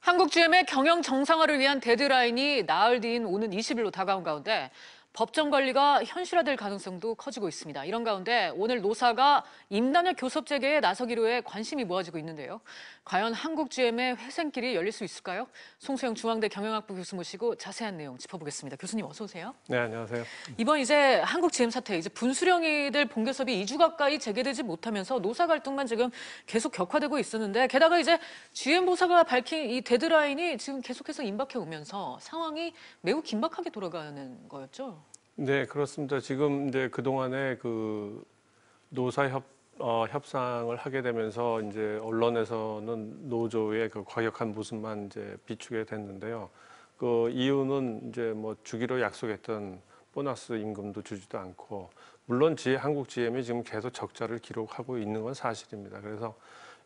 한국 GM의 경영 정상화를 위한 데드라인이 나흘 뒤인 오는 20일로 다가온 가운데 법정 관리가 현실화될 가능성도 커지고 있습니다. 이런 가운데 오늘 노사가 임단협 교섭 재개에 나서기로 해 관심이 모아지고 있는데요. 과연 한국 GM의 회생길이 열릴 수 있을까요? 송수영 중앙대 경영학부 교수 모시고 자세한 내용 짚어보겠습니다. 교수님 어서 오세요. 네, 안녕하세요. 이번 이제 한국 GM 사태, 이제 분수령이 될 본교섭이 2주 가까이 재개되지 못하면서 노사 갈등만 지금 계속 격화되고 있었는데, 게다가 이제 GM 보사가 밝힌 이 데드라인이 지금 계속해서 임박해 오면서 상황이 매우 긴박하게 돌아가는 거였죠. 네, 그렇습니다. 지금 이제 그동안에 노사 협상을 하게 되면서 이제 언론에서는 노조의 그 과격한 모습만 이제 비추게 됐는데요. 그 이유는 이제 뭐 주기로 약속했던 보너스 임금도 주지도 않고, 물론 한국 GM이 지금 계속 적자를 기록하고 있는 건 사실입니다. 그래서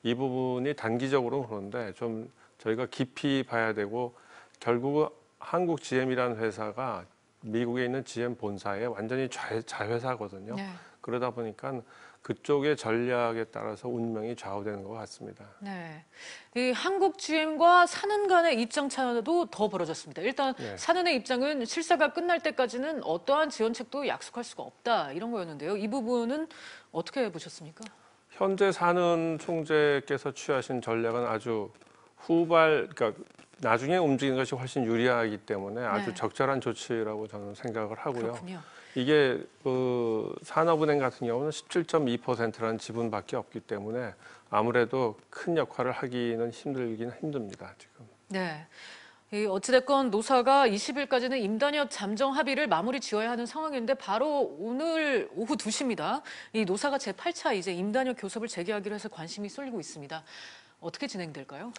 이 부분이 단기적으로 그런데 좀 저희가 깊이 봐야 되고, 결국 한국 GM이라는 회사가 미국에 있는 GM 본사의 완전히 자회사거든요. 네. 그러다 보니까 그쪽의 전략에 따라서 운명이 좌우되는 것 같습니다. 네, 이 한국 GM과 사는 간의 입장 차도 더 벌어졌습니다. 일단 네. 사는의 입장은 실사가 끝날 때까지는 어떠한 지원책도 약속할 수가 없다, 이런 거였는데요. 이 부분은 어떻게 보셨습니까? 현재 사는 총재께서 취하신 전략은 아주 그러니까 나중에 움직이는 것이 훨씬 유리하기 때문에 아주 네. 적절한 조치라고 저는 생각을 하고요. 그렇군요. 이게 산업은행 같은 경우는 17.2%라는 지분밖에 없기 때문에 아무래도 큰 역할을 하기는 힘듭니다, 지금. 네. 어찌됐건 노사가 20일까지는 임단협 잠정 합의를 마무리 지어야 하는 상황인데, 바로 오늘 오후 2시입니다. 이 노사가 제8차 이제 임단협 교섭을 재개하기로 해서 관심이 쏠리고 있습니다. 어떻게 진행될까요?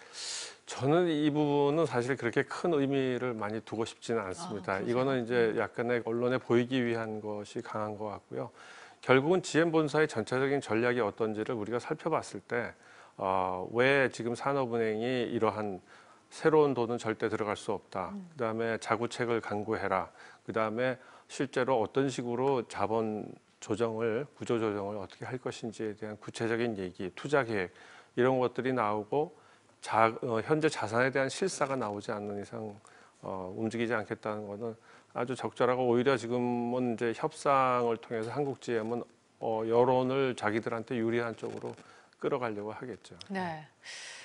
저는 이 부분은 사실 그렇게 큰 의미를 많이 두고 싶지는 않습니다. 이거는 이제 약간의 언론에 보이기 위한 것이 강한 것 같고요. 결국은 GM 본사의 전체적인 전략이 어떤지를 우리가 살펴봤을 때, 왜 지금 산업은행이 이러한 새로운 돈은 절대 들어갈 수 없다. 그다음에 자구책을 강구해라. 그다음에 실제로 어떤 식으로 자본 조정을, 구조 조정을 어떻게 할 것인지에 대한 구체적인 얘기, 투자 계획 이런 것들이 나오고, 현재 자산에 대한 실사가 나오지 않는 이상 움직이지 않겠다는 것은 아주 적절하고, 오히려 지금은 이제 협상을 통해서 한국 GM은 여론을 자기들한테 유리한 쪽으로 끌어가려고 하겠죠. 네.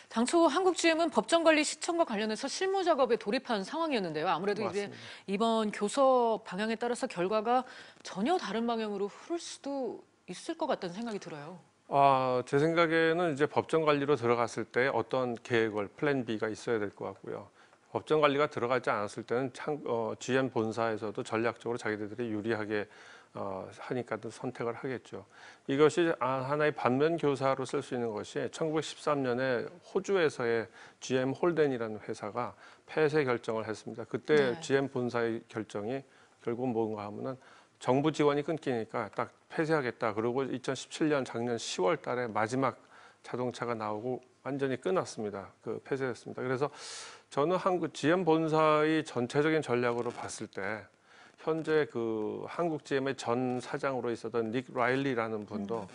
당초 한국 GM은 법정 관리 시청과 관련해서 실무 작업에 돌입한 상황이었는데요. 아무래도 이제 맞습니다. 이번 교섭 방향에 따라서 결과가 전혀 다른 방향으로 흐를 수도 있을 것 같다는 생각이 들어요. 제 생각에는 이제 법정 관리로 들어갔을 때 어떤 계획을, 플랜 B가 있어야 될 것 같고요. 법정 관리가 들어가지 않았을 때는 GM 본사에서도 전략적으로 자기들이 유리하게 하니까 선택을 하겠죠. 이것이 하나의 반면 교사로 쓸 수 있는 것이 1913년에 호주에서의 GM 홀덴이라는 회사가 폐쇄 결정을 했습니다. 그때 네. GM 본사의 결정이 결국 뭔가 하면은 정부 지원이 끊기니까 딱 폐쇄하겠다. 그리고 2017년 작년 10월 달에 마지막 자동차가 나오고 완전히 끊었습니다. 폐쇄됐습니다. 그래서 저는 한국 GM 본사의 전체적인 전략으로 봤을 때, 현재 한국 GM의 전 사장으로 있었던 닉 라일리라는 분도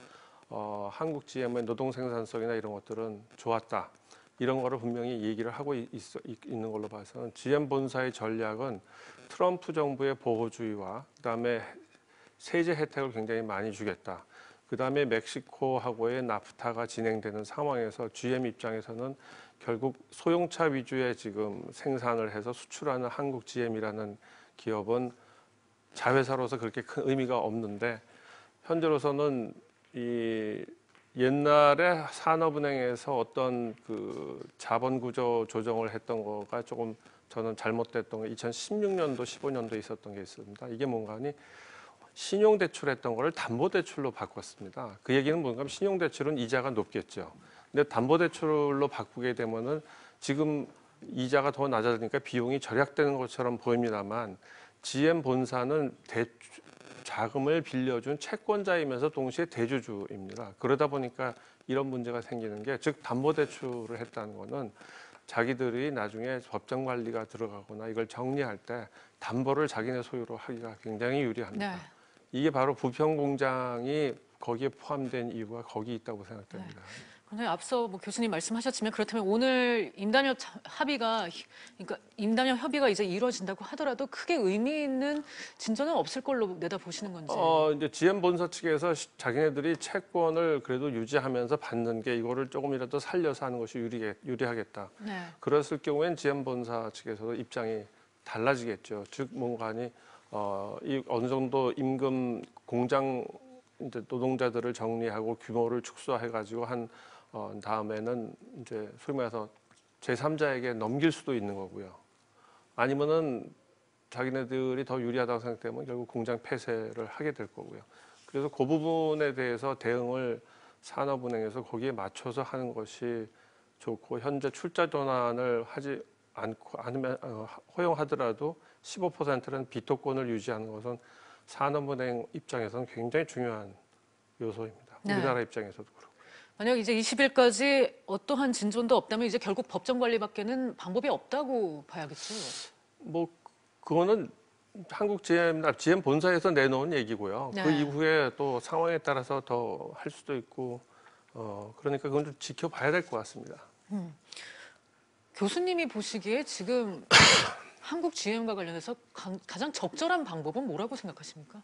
한국 GM의 노동 생산성이나 이런 것들은 좋았다. 이런 거를 분명히 얘기를 하고 있는 걸로 봐서는 GM 본사의 전략은 트럼프 정부의 보호주의와 그다음에 세제 혜택을 굉장히 많이 주겠다. 그다음에 멕시코하고의 나프타가 진행되는 상황에서 GM 입장에서는 결국 소형차 위주의 지금 생산을 해서 수출하는 한국 GM이라는 기업은 자회사로서 그렇게 큰 의미가 없는데, 현재로서는 이 옛날에 산업은행에서 어떤 자본 구조 조정을 했던 거가 조금 저는 잘못됐던 게 2016년도, 15년도에 있었던 게 있습니다. 이게 뭔가 하니 신용대출했던 거를 담보대출로 바꿨습니다. 그 얘기는 뭔가 하면 신용대출은 이자가 높겠죠. 근데 담보대출로 바꾸게 되면은 지금 이자가 더 낮아지니까 비용이 절약되는 것처럼 보입니다만, GM 본사는 자금을 빌려준 채권자이면서 동시에 대주주입니다. 그러다 보니까 이런 문제가 생기는 게, 즉 담보대출을 했다는 거는 자기들이 나중에 법정 관리가 들어가거나 이걸 정리할 때 담보를 자기네 소유로 하기가 굉장히 유리합니다. 네. 이게 바로 부평 공장이 거기에 포함된 이유가 거기 있다고 생각됩니다. 근데 앞서 뭐 교수님 말씀하셨지만 그렇다면 오늘 임단협 합의가 그러니까 임단협 협의가 이제 이루어진다고 하더라도 크게 의미 있는 진전은 없을 걸로 내다 보시는 건지. 이제 GM 본사 측에서 자기네들이 채권을 그래도 유지하면서 받는 게 이거를 조금이라도 살려서 하는 것이 유리하겠다. 네. 그랬을 경우엔 GM 본사 측에서도 입장이 달라지겠죠. 즉 뭔가니 이 어느 정도 임금 공장 이제 노동자들을 정리하고 규모를 축소해가지고 한 다음에는 이제 소위 말해서 제3자에게 넘길 수도 있는 거고요. 아니면은 자기네들이 더 유리하다고 생각되면 결국 공장 폐쇄를 하게 될 거고요. 그래서 그 부분에 대해서 대응을 산업은행에서 거기에 맞춰서 하는 것이 좋고 현재 출자 전환을 하지 않고 아니면 허용하더라도 15%는 비토권을 유지하는 것은 산업은행 입장에서는 굉장히 중요한 요소입니다. 네. 우리나라 입장에서도 그렇고. 만약 이제 20일까지 어떠한 진전도 없다면 이제 결국 법정 관리밖에는 방법이 없다고 봐야겠죠. 뭐 그거는 한국 GM 본사에서 내놓은 얘기고요. 네. 그 이후에 또 상황에 따라서 더 할 수도 있고 그러니까 그건 좀 지켜봐야 될 것 같습니다. 교수님이 보시기에 지금 한국 GM과 관련해서 가장 적절한 방법은 뭐라고 생각하십니까?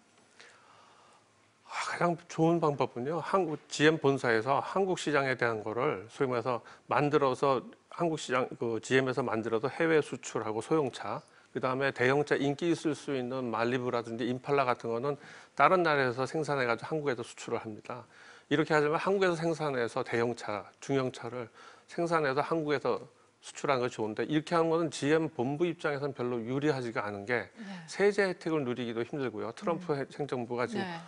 가장 좋은 방법은요. 한국 GM 본사에서 한국 시장에 대한 거를 소위 말해서 만들어서 한국 시장 그 GM에서 만들어서 해외 수출하고 소형차, 그다음에 대형차 인기 있을 수 있는 말리부라든지 임팔라 같은 거는 다른 나라에서 생산해 가지고 한국에서 수출을 합니다. 이렇게 하자면 한국에서 생산해서 대형차, 중형차를 생산해서 한국에서 수출하는 것이 좋은데 이렇게 하는 것은 GM 본부 입장에서는 별로 유리하지가 않은 게 세제 혜택을 누리기도 힘들고요. 트럼프 행정부가 지금 네.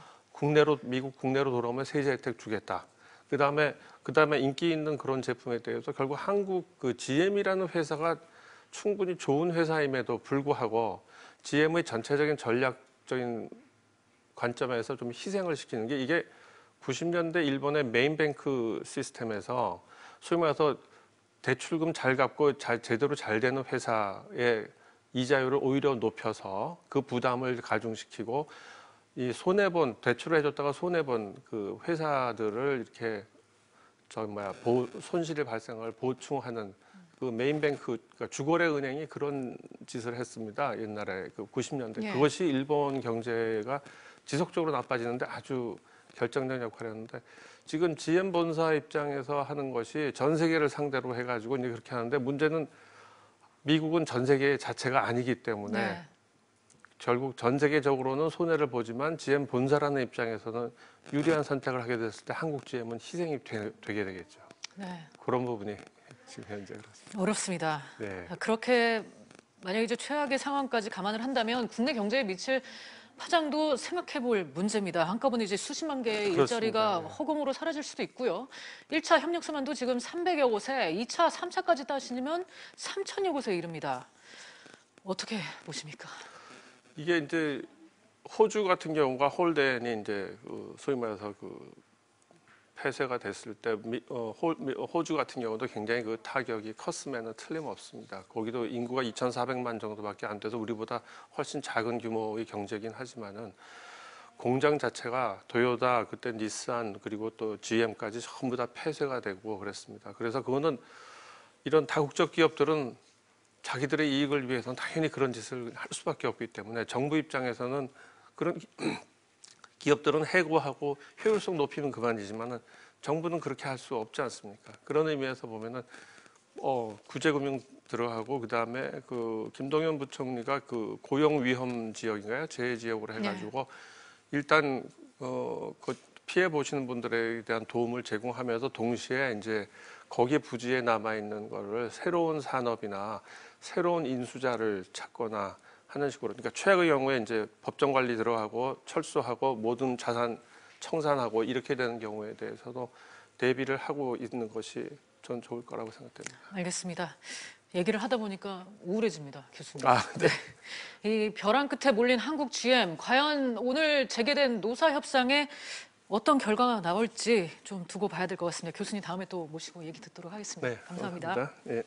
미국 국내로 돌아오면 세제 혜택 주겠다. 그다음에 인기 있는 그런 제품에 대해서 결국 한국 그 GM이라는 회사가 충분히 좋은 회사임에도 불구하고 GM의 전체적인 전략적인 관점에서 좀 희생을 시키는 게 이게 90년대 일본의 메인뱅크 시스템에서 소위 말해서 대출금 잘 갚고 제대로 잘 되는 회사의 이자율을 오히려 높여서 그 부담을 가중시키고 이 손해본 대출을 해줬다가 손해본 그 회사들을 이렇게 손실이 발생을 보충하는 그 메인뱅크 그러니까 주거래 은행이 그런 짓을 했습니다. 옛날에 그 90년대 예. 그것이 일본 경제가 지속적으로 나빠지는데 아주 결정적 역할을 했는데 지금 GM 본사 입장에서 하는 것이 전 세계를 상대로 해가지고 이제 그렇게 하는데 문제는 미국은 전 세계 자체가 아니기 때문에 네. 결국 전 세계적으로는 손해를 보지만 GM 본사라는 입장에서는 유리한 선택을 하게 됐을 때 한국 GM은 희생이 되게 되겠죠. 네. 그런 부분이 지금 현재 그렇습니다. 어렵습니다. 네. 그렇게 만약 이제 최악의 상황까지 감안을 한다면 국내 경제에 미칠 파장도 생각해 볼 문제입니다. 한꺼번에 이제 수십만 개의 그렇습니다. 일자리가 네. 허공으로 사라질 수도 있고요. 1차 협력사만도 지금 300여 곳에 2차, 3차까지 따지면 3천여 곳에 이릅니다. 어떻게 보십니까? 이게 이제 호주 같은 경우가 홀덴이 이제 소위 말해서 그 폐쇄가 됐을 때 호주 같은 경우도 굉장히 그 타격이 컸음에는 틀림없습니다. 거기도 인구가 2,400만 정도밖에 안 돼서 우리보다 훨씬 작은 규모의 경제긴 하지만은 공장 자체가 도요타 그때 닛산 그리고 또 GM까지 전부 다 폐쇄가 되고 그랬습니다. 그래서 그거는 이런 다국적 기업들은 자기들의 이익을 위해서는 당연히 그런 짓을 할 수밖에 없기 때문에 정부 입장에서는 그런 기업들은 해고하고 효율성 높이는 그만이지만은 정부는 그렇게 할 수 없지 않습니까? 그런 의미에서 보면은 구제금융 들어가고 그다음에 그 김동연 부총리가 그 고용 위험 지역인가요? 재해 지역으로 해가지고 일단 그 피해 보시는 분들에 대한 도움을 제공하면서 동시에 이제 거기 부지에 남아 있는 거를 새로운 산업이나 새로운 인수자를 찾거나 하는 식으로 그러니까 최악의 경우에 이제 법정 관리 들어가고 철수하고 모든 자산 청산하고 이렇게 되는 경우에 대해서도 대비를 하고 있는 것이 전 좋을 거라고 생각됩니다. 알겠습니다. 얘기를 하다 보니까 우울해집니다, 교수님. 네. 이 벼랑 끝에 몰린 한국 GM, 과연 오늘 재개된 노사 협상에 어떤 결과가 나올지 좀 두고 봐야 될 것 같습니다. 교수님 다음에 또 모시고 얘기 듣도록 하겠습니다. 네, 감사합니다. 고맙습니다. 네.